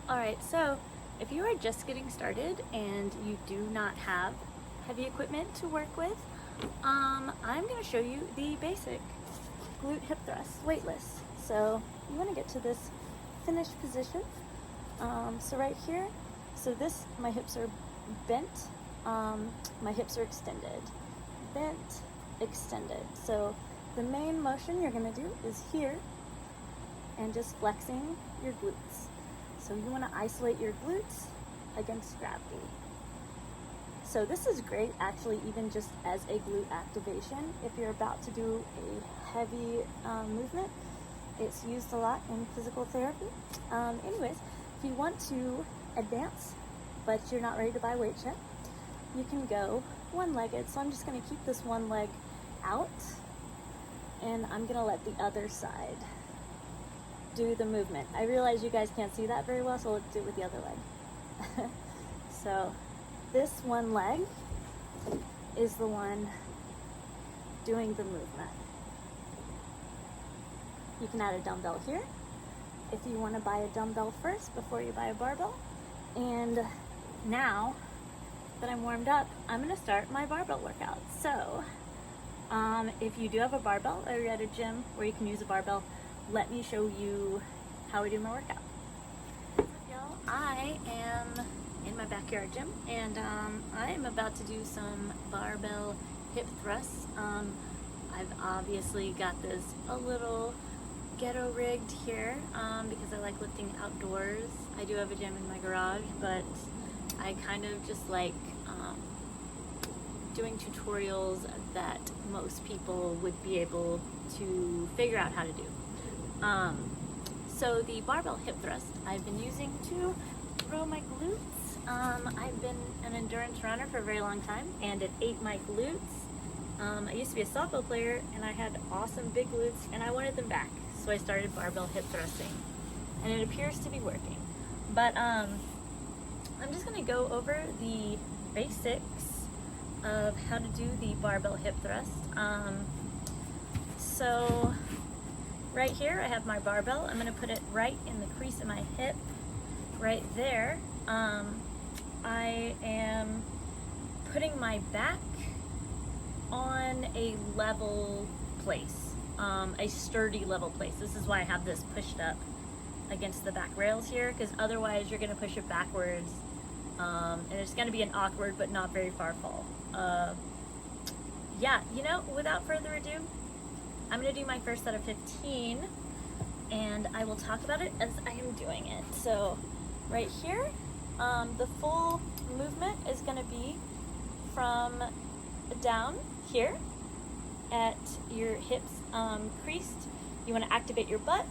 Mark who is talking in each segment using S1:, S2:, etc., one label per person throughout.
S1: Alright, so if you are just getting started and you do not have heavy equipment to work with, I'm going to show you the basic glute hip thrust, weightless. So you want to get to this finished position. So right here, my hips are bent, my hips are extended, bent, extended. So the main motion you're going to do is here and just flexing your glutes. So you want to isolate your glutes against gravity. So this is great actually even just as a glute activation. If you're about to do a heavy movement, it's used a lot in physical therapy. Anyways, if you want to advance but you're not ready to buy weights yet, you can go one-legged. So I'm just going to keep this one leg out and I'm going to let the other side do the movement. I realize you guys can't see that very well, so let's do it with the other leg. So this one leg is the one doing the movement. You can add a dumbbell here if you want to buy a dumbbell first before you buy a barbell. And now that I'm warmed up, I'm going to start my barbell workout. So if you do have a barbell or you're at a gym where you can use a barbell, let me show you how I do my workout. I am in my backyard gym and I am about to do some barbell hip thrusts. I've obviously got this a little ghetto rigged here because I like lifting outdoors. I do have a gym in my garage, but I kind of just like doing tutorials that most people would be able to figure out how to do. So the barbell hip thrust I've been using to grow my glutes. I've been an endurance runner for a very long time and it ate my glutes. I used to be a softball player and I had awesome big glutes and I wanted them back. So I started barbell hip thrusting and it appears to be working. But I'm just going to go over the basics of how to do the barbell hip thrust. So right here I have my barbell. I'm going to put it right in the crease of my hip, right there. I am putting my back on a level place, a sturdy level place. This is why I have this pushed up against the back rails here, because otherwise you're going to push it backwards and it's going to be an awkward but not very far fall. Yeah, you know, without further ado, I'm going to do my first set of 15 and I will talk about it as I am doing it. So right here, the full movement is going to be from down here at your hips creased. You want to activate your butt,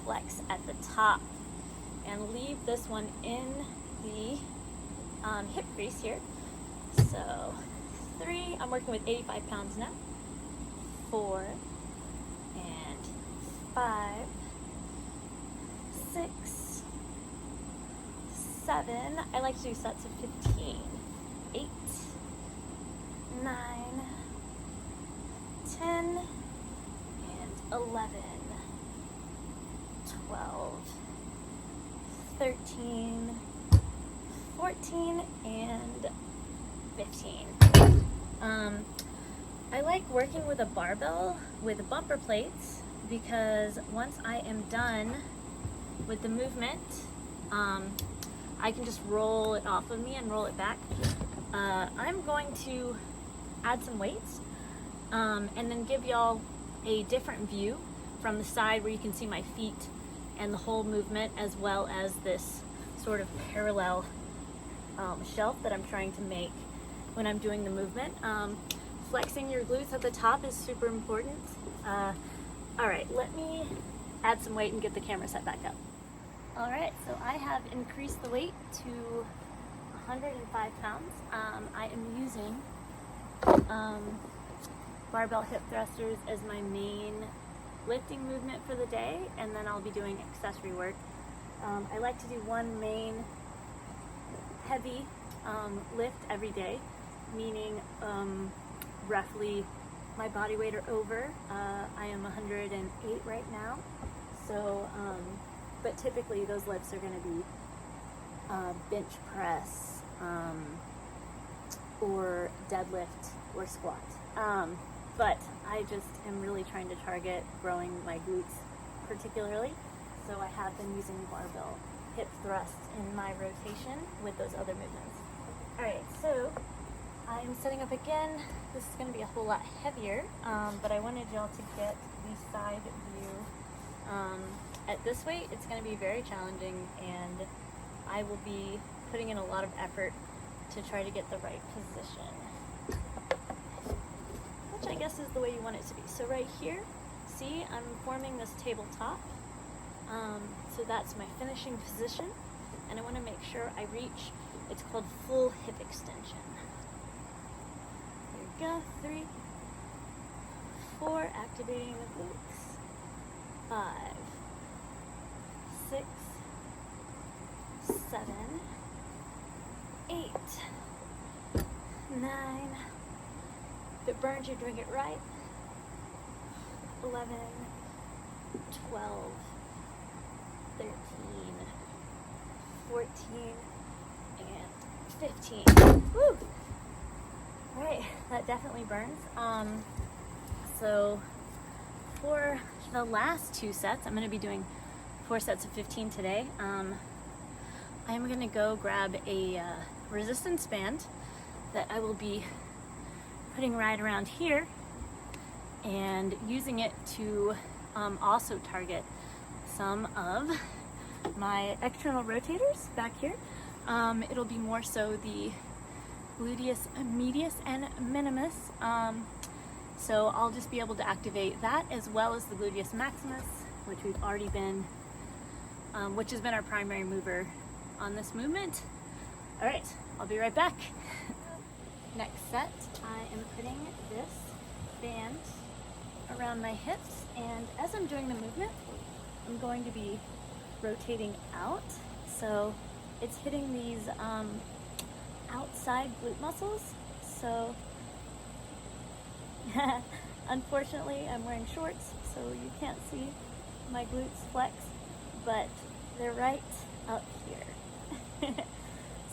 S1: flex at the top, and leave this one in the hip crease here. So 3, I'm working with 85 pounds now. 4, and 5, 6, 7. I like to do sets of 15. 8, 9, 10, and 11, 12, 13, 14, and 15. I like working with a barbell with bumper plates because once I am done with the movement, I can just roll it off of me and roll it back. I'm going to add some weights and then give y'all a different view from the side where you can see my feet and the whole movement, as well as this sort of parallel shelf that I'm trying to make when I'm doing the movement. Flexing your glutes at the top is super important. All right, let me add some weight and get the camera set back up. All right, so I have increased the weight to 105 pounds. I am using barbell hip thrusters as my main lifting movement for the day, and then I'll be doing accessory work. I like to do one main heavy lift every day, meaning roughly my body weight or over. I am 108 right now, so but typically those lifts are going to be bench press, or deadlift or squat. But I just am really trying to target growing my glutes particularly. So I have been using barbell hip thrust in my rotation with those other movements. All right, so I'm setting up again. This is going to be a whole lot heavier, but I wanted y'all to get the side view. At this weight, it's going to be very challenging, and I will be putting in a lot of effort to try to get the right position, which I guess is the way you want it to be. So right here, see, I'm forming this tabletop. So that's my finishing position, and I want to make sure I reach, it's called full hip extension. Here we go, 3, 4, activating the glutes, 5, 6, 7, 8, 9, if it burns, you're doing it right, 11, 12, 13, 14, and 15. Woo! Alright, that definitely burns. So for the last 2 sets, I'm going to be doing 4 sets of 15 today. I'm going to go grab a resistance band that I will be putting right around here and using it to also target some of my external rotators back here. It'll be more so the gluteus medius and minimus. So I'll just be able to activate that as well as the gluteus maximus, which we've already been, which has been our primary mover on this movement. All right, I'll be right back. Next set, I am putting this band around my hips, and as I'm doing the movement, I'm going to be rotating out, so it's hitting these outside glute muscles. So unfortunately I'm wearing shorts, so you can't see my glutes flex, but they're right up here.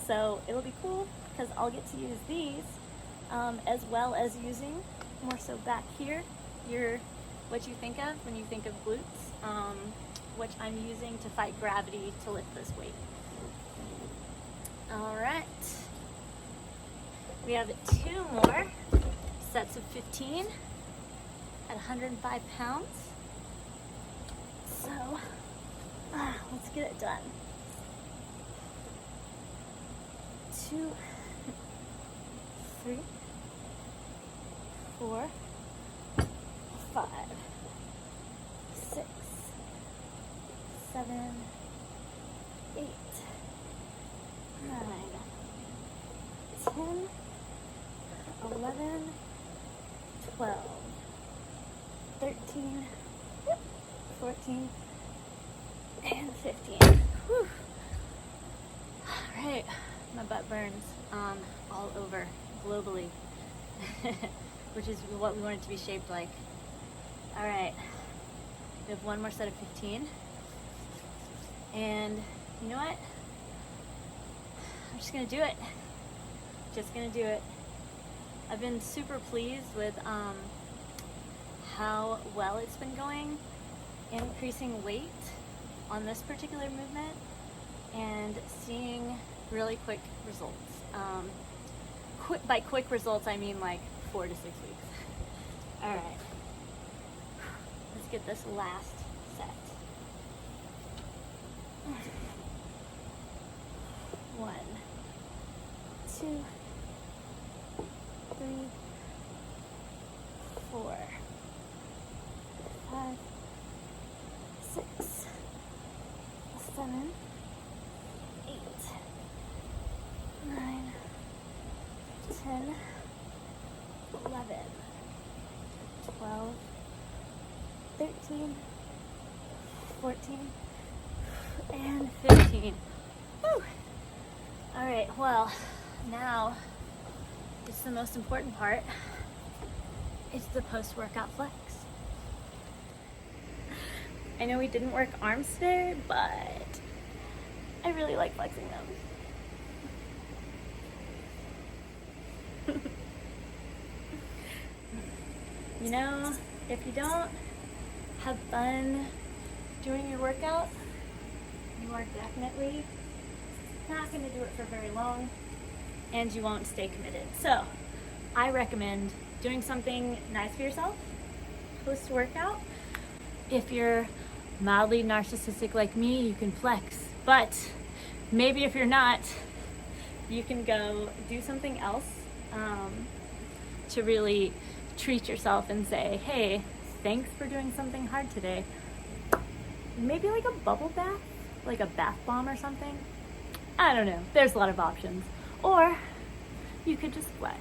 S1: So it'll be cool because I'll get to use these as well as using more so back here what you think of when you think of glutes, which I'm using to fight gravity to lift this weight. All right, we have 2 more sets of 15 at 105 pounds. So let's get it done. 2, 3, 4, 5, 6, 7, 8, 9, 10, 11, 12, 13, 14, and 15. Whew. All right, my butt burns all over globally, which is what we want it to be shaped like. All right, we have 1 more set of 15, and you know what? I'm just gonna do it. Just gonna do it. I've been super pleased with how well it's been going, increasing weight on this particular movement and seeing really quick results. By quick results, I mean like 4 to 6 weeks. All right, let's get this last set. 1, 2, 3, 4, 5, 6, 7, 8, 9, 10, 11, 12, 13, 14, and 15. Whew. All right, well, now it's the most important part. It's the post-workout flex. I know we didn't work arms today, but I I really like flexing them. You know, if you don't have fun doing your workout, you are definitely not going to do it for very long, and you won't stay committed. So I recommend doing something nice for yourself post-workout. If you're mildly narcissistic like me, you can flex, but maybe if you're not, you can go do something else to really treat yourself and say, hey, thanks for doing something hard today. Maybe like a bubble bath, like a bath bomb or something. I don't know, there's a lot of options. Or you could just flex.